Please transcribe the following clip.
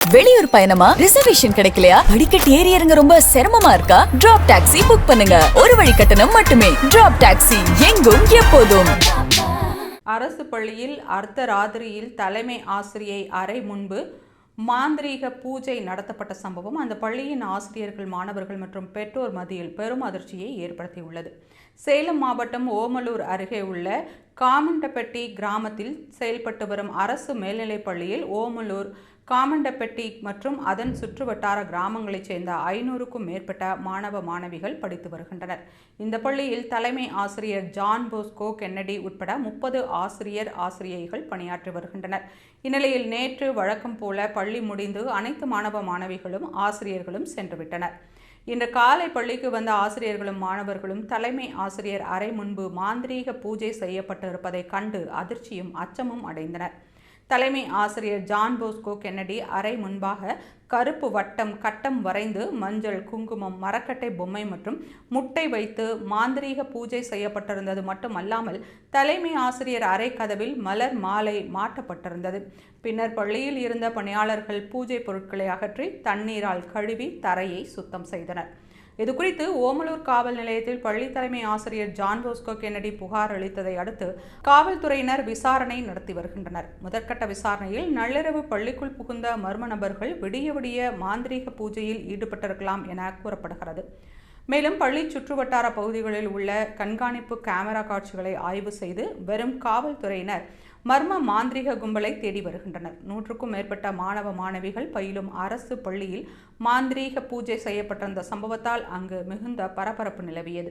வெளியூர் பயணமா? ரிசர்வேஷன் கிடைக்கலையா? படிக்கட்டு ஏறி இறங்க ரொம்ப சிரமமா இருக்கா? டிராப் டாக்ஸி புக் பண்ணுங்க. ஒரு வழி கட்டணம் மட்டுமே. டிராப் டாக்ஸி, எங்கும் எப்போதும். அரசு பள்ளியில் அர்த்தராத்திரியில் தலைமை ஆசிரியை அறை முன்பு மாந்திரீக பூஜை நடத்தப்பட்ட சம்பவம் அந்த பள்ளியின் ஆசிரியர்கள், மாணவர்கள் மற்றும் பெற்றோர் மத்தியில் பெரும் அதிர்ச்சியை ஏற்படுத்தியுள்ளது. சேலம் மாவட்டம் ஓமலூர் அருகே உள்ள காமண்டப்பட்டி கிராமத்தில் செயல்பட்டு வரும் அரசு மேல்நிலைப் பள்ளியில் ஓமலூர், காமண்டப்பட்டி மற்றும் அதன் சுற்றுவட்டார கிராமங்களைச் சேர்ந்த 500க்கும் மேற்பட்ட மாணவ மாணவிகள் படித்து வருகின்றனர். இந்த பள்ளியில் தலைமை ஆசிரியர் ஜான் போஸ்கோ கென்னடி உட்பட 30 ஆசிரியைகள் பணியாற்றி வருகின்றனர். இந்நிலையில் நேற்று வழக்கம் போல பள்ளி முடிந்து அனைத்து மாணவ மாணவிகளும் ஆசிரியர்களும் சென்றுவிட்டனர். இன்று காலை பள்ளிக்கு வந்த ஆசிரியர்களும் மாணவர்களும் தலைமை ஆசிரியர் அறை முன்பு மாந்திரீக பூஜை செய்யப்பட்டு இருப்பதை கண்டு அதிர்ச்சியும் அச்சமும் அடைந்தனர். தலைமை ஆசிரியர் ஜான் போஸ்கோ கென்னடி அறை முன்பாக கருப்பு வட்டம் கட்டம் வரைந்து மஞ்சள், குங்குமம், மரக்கட்டை பொம்மை மற்றும் முட்டை வைத்து மாந்திரீக பூஜை செய்யப்பட்டிருந்தது மட்டுமல்லாமல் தலைமை ஆசிரியர் அறை கதவில் மலர் மாலை மாட்டப்பட்டிருந்தது. பின்னர் பள்ளியில் இருந்த பணியாளர்கள் பூஜை பொருட்களை அகற்றி தண்ணீரால் கழுவி தரையை சுத்தம் செய்தனர். இதுகுறித்து ஓமலூர் காவல் நிலையத்தில் பள்ளி தலைமை ஆசிரியர் ஜான் போஸ்கோ கென்னடி புகார் அளித்ததை அடுத்து காவல்துறையினர் விசாரணை நடத்தி வருகின்றனர். முதற்கட்ட விசாரணையில் நள்ளிரவு பள்ளிக்குள் புகுந்த மர்ம நபர்கள் விடிய மாந்திரீக பூஜையில் ஈடுபட்டிருக்கலாம் என கூறப்படுகிறது. மேலும் பள்ளி சுற்றுவட்டார பகுதிகளில் உள்ள கண்காணிப்பு கேமரா காட்சிகளை ஆய்வு செய்து வெறும் காவல்துறையினர் மர்ம மாந்திரீக கும்பலை தேடி வருகின்றனர். 100க்கும் மேற்பட்ட மாணவ மாணவிகள் பயிலும் அரசு பள்ளியில் மாந்திரீக பூஜை செய்யப்பட்டிருந்த சம்பவத்தால் அங்கு மிகுந்த பரபரப்பு நிலவியது.